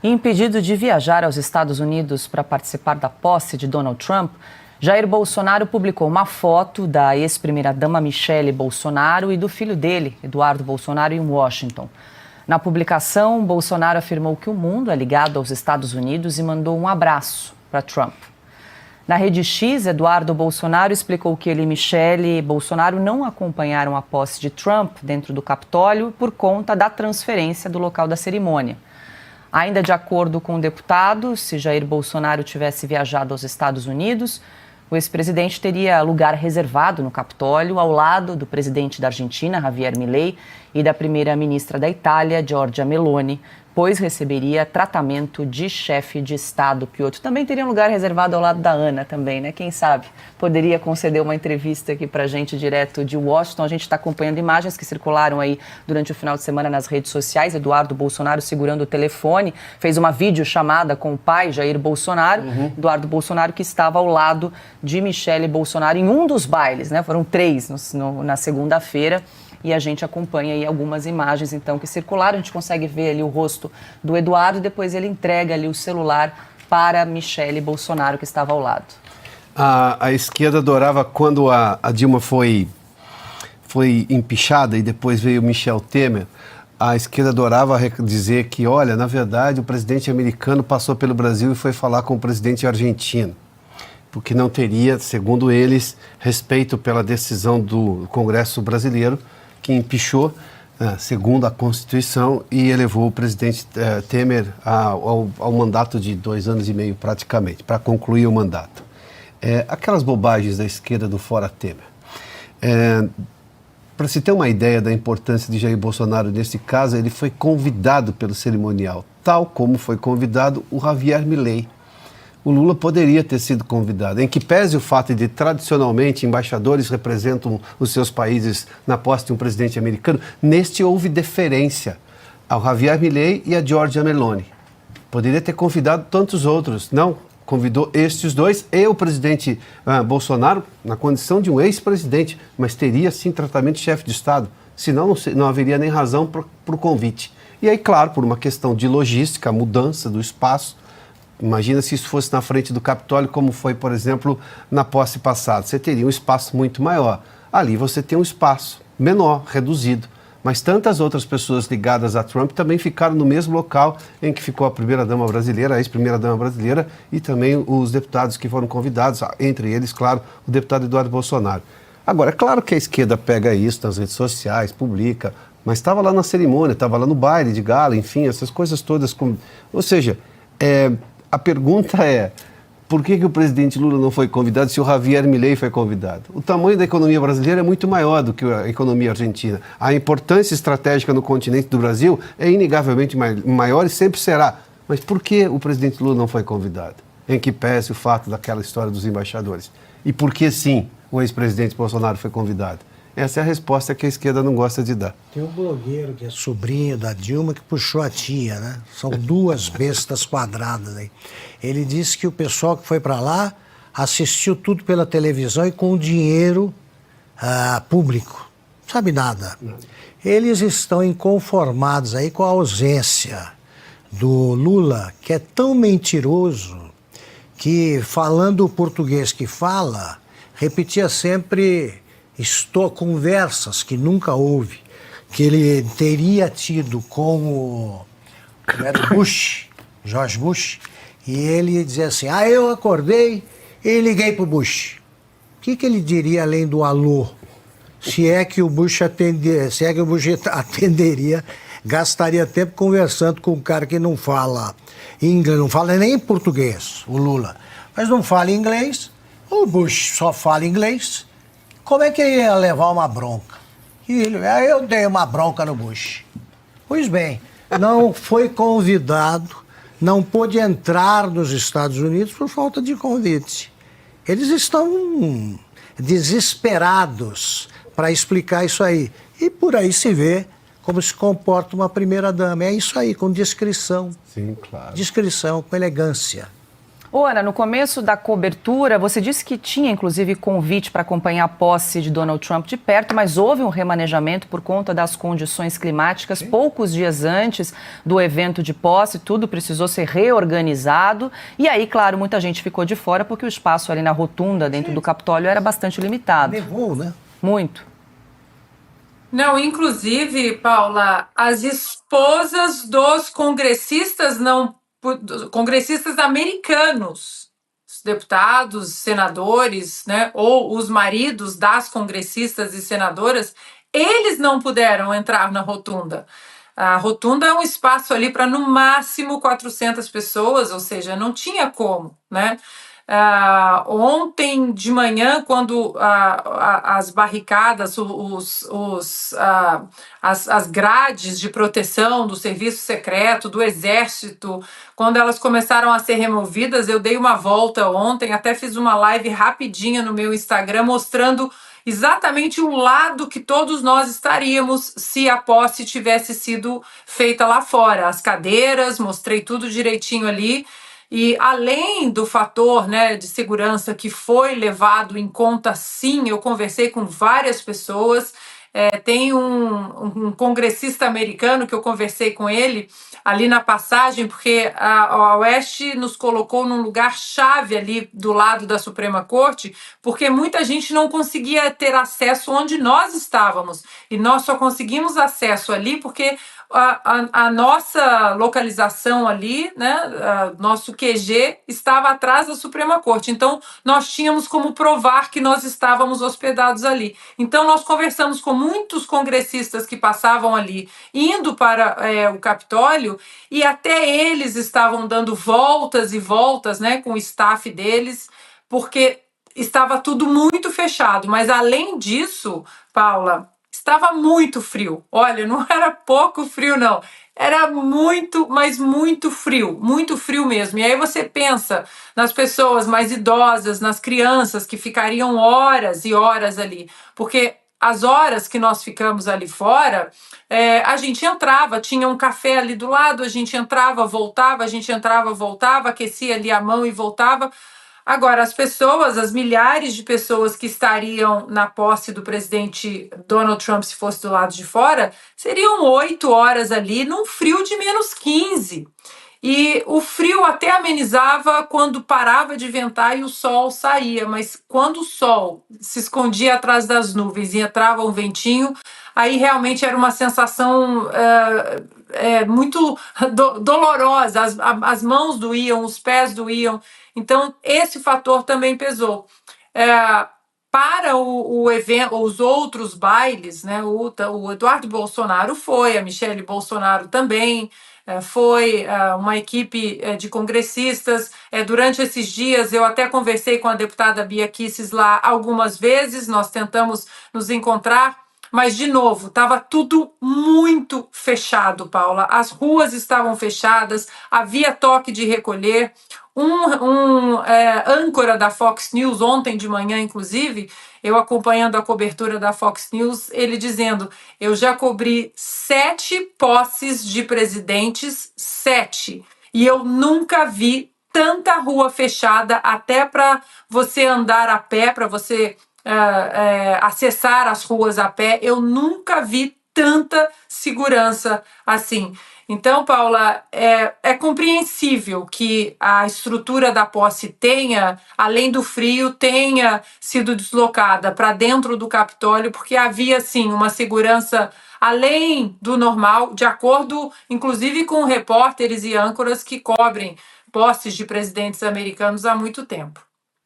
Impedido de viajar aos Estados Unidos para participar da posse de Donald Trump, Jair Bolsonaro publicou uma foto da ex-primeira-dama Michele Bolsonaro e do filho dele, Eduardo Bolsonaro, em Washington. Na publicação, Bolsonaro afirmou que o mundo é ligado aos Estados Unidos e mandou um abraço para Trump. Na rede X, Eduardo Bolsonaro explicou que ele e Michele Bolsonaro não acompanharam a posse de Trump dentro do Capitólio por conta da transferência do local da cerimônia. Ainda de acordo com o deputado, se Jair Bolsonaro tivesse viajado aos Estados Unidos, o ex-presidente teria lugar reservado no Capitólio, ao lado do presidente da Argentina, Javier Milei, e da primeira-ministra da Itália, Giorgia Meloni, pois receberia tratamento de chefe de Estado. Piotr também teria um lugar reservado ao lado da Ana também, né? Quem sabe poderia conceder uma entrevista aqui pra gente direto de Washington. A gente está acompanhando imagens que circularam aí durante o final de semana nas redes sociais. Eduardo Bolsonaro segurando o telefone, fez uma videochamada com o pai, Jair Bolsonaro. Eduardo Bolsonaro que estava ao lado de Michele Bolsonaro em um dos bailes, né? Foram 3 na segunda-feira. E a gente acompanha aí algumas imagens, então, que circularam. A gente consegue ver ali o rosto do Eduardo e depois ele entrega ali o celular para Michele Bolsonaro, que estava ao lado. A esquerda adorava quando a Dilma foi empichada e depois veio Michel Temer. A esquerda adorava dizer que, olha, na verdade, o presidente americano passou pelo Brasil e foi falar com o presidente argentino, porque não teria, segundo eles, respeito pela decisão do Congresso brasileiro, que empichou, segundo a Constituição, e elevou o presidente Temer ao mandato de 2 anos e meio, praticamente, para concluir o mandato. Aquelas bobagens da esquerda do fora Temer. Para se ter uma ideia da importância de Jair Bolsonaro nesse caso, ele foi convidado pelo cerimonial, tal como foi convidado o Javier Milei. O Lula poderia ter sido convidado, em que pese o fato de, tradicionalmente, embaixadores representam os seus países na posse de um presidente americano, neste houve deferência ao Javier Milei e a Giorgia Meloni. Poderia ter convidado tantos outros, não, convidou estes dois e o presidente Bolsonaro na condição de um ex-presidente, mas teria, sim, tratamento de chefe de Estado, senão não haveria nem razão para o convite. E aí, claro, por uma questão de logística, mudança do espaço. Imagina se isso fosse na frente do Capitólio, como foi, por exemplo, na posse passada. Você teria um espaço muito maior. Ali você tem um espaço menor, reduzido. Mas tantas outras pessoas ligadas a Trump também ficaram no mesmo local em que ficou a primeira-dama brasileira, a ex-primeira-dama brasileira, e também os deputados que foram convidados, entre eles, claro, o deputado Eduardo Bolsonaro. Agora, é claro que a esquerda pega isso nas redes sociais, publica, mas estava lá na cerimônia, estava lá no baile de gala, enfim, essas coisas todas. Ou seja, a pergunta é, por que o presidente Lula não foi convidado se o Javier Milei foi convidado? O tamanho da economia brasileira é muito maior do que a economia argentina. A importância estratégica no continente do Brasil é inegavelmente maior e sempre será. Mas por que o presidente Lula não foi convidado? Em que pese o fato daquela história dos embaixadores? E por que, sim, o ex-presidente Bolsonaro foi convidado? Essa é a resposta que a esquerda não gosta de dar. Tem um blogueiro que é sobrinho da Dilma que puxou a tia, né? São 2 bestas quadradas aí. Ele disse que o pessoal que foi para lá assistiu tudo pela televisão e com dinheiro público. Não sabe nada. Não. Eles estão inconformados aí com a ausência do Lula, que é tão mentiroso que, falando o português que fala, repetia sempre... conversas que nunca houve, que ele teria tido com o Bush, George Bush, e ele dizia assim, eu acordei e liguei para o Bush. O que ele diria além do alô? Se é que o Bush atenderia, gastaria tempo conversando com um cara que não fala inglês, não fala nem português, o Lula, mas não fala inglês, o Bush só fala inglês. Como é que ele ia levar uma bronca? Eu dei uma bronca no Bush. Pois bem, não foi convidado, não pôde entrar nos Estados Unidos por falta de convite. Eles estão desesperados para explicar isso aí. E por aí se vê como se comporta uma primeira-dama. É isso aí, com discrição. Sim, claro. Discrição, com elegância. Ô, Ana, no começo da cobertura, você disse que tinha, inclusive, convite para acompanhar a posse de Donald Trump de perto, mas houve um remanejamento por conta das condições climáticas. Sim. Poucos dias antes do evento de posse, tudo precisou ser reorganizado. E aí, claro, muita gente ficou de fora porque o espaço ali na rotunda, dentro do Capitólio, era bastante limitado. Nevou, né? Muito. Não, inclusive, Paula, as esposas dos congressistas americanos, os deputados, senadores, né, ou os maridos das congressistas e senadoras, eles não puderam entrar na rotunda. A rotunda é um espaço ali para no máximo 400 pessoas, ou seja, não tinha como, né? Ontem de manhã, quando as barricadas, as grades de proteção do serviço secreto, do exército, quando elas começaram a ser removidas, eu dei uma volta ontem, até fiz uma live rapidinha no meu Instagram mostrando exatamente o lado que todos nós estaríamos se a posse tivesse sido feita lá fora. As cadeiras, mostrei tudo direitinho ali. E além do fator, né, de segurança que foi levado em conta, sim, eu conversei com várias pessoas. Tem um congressista americano que eu conversei com ele ali na passagem, porque a Oeste nos colocou num lugar chave ali do lado da Suprema Corte, porque muita gente não conseguia ter acesso onde nós estávamos. E nós só conseguimos acesso ali porque a nossa localização ali, né, nosso QG estava atrás da Suprema Corte. Então, nós tínhamos como provar que nós estávamos hospedados ali. Então, nós conversamos com muitos congressistas que passavam ali, indo para o Capitólio, e até eles estavam dando voltas e voltas, né, com o staff deles, porque estava tudo muito fechado. Mas, além disso, Paula, estava muito frio. Olha, não era pouco frio, não. Era muito, mas muito frio mesmo. E aí você pensa nas pessoas mais idosas, nas crianças que ficariam horas e horas ali. Porque as horas que nós ficamos ali fora, a gente entrava, tinha um café ali do lado, a gente entrava, voltava, aquecia ali a mão e voltava. Agora, as pessoas, as milhares de pessoas que estariam na posse do presidente Donald Trump, se fosse do lado de fora, seriam 8 horas ali num frio de -15. E o frio até amenizava quando parava de ventar e o sol saía, mas quando o sol se escondia atrás das nuvens e entrava um ventinho, aí realmente era uma sensação muito dolorosa. As mãos doíam, os pés doíam. Então, esse fator também pesou. Para o evento, os outros bailes, né, o Eduardo Bolsonaro foi, a Michelle Bolsonaro também foi, uma equipe de congressistas. Durante esses dias, eu até conversei com a deputada Bia Kicis lá algumas vezes, nós tentamos nos encontrar, mas, de novo, estava tudo muito fechado, Paula. As ruas estavam fechadas, havia toque de recolher. Âncora da Fox News, ontem de manhã, inclusive, eu acompanhando a cobertura da Fox News, ele dizendo: eu já cobri 7 posses de presidentes, 7, e eu nunca vi tanta rua fechada, até para você andar a pé, para você acessar as ruas a pé. Eu nunca vi tanta segurança assim. Então, Paula, é compreensível que a estrutura da posse tenha, além do frio, tenha sido deslocada para dentro do Capitólio, porque havia, sim, uma segurança além do normal, de acordo, inclusive, com repórteres e âncoras que cobrem posses de presidentes americanos há muito tempo.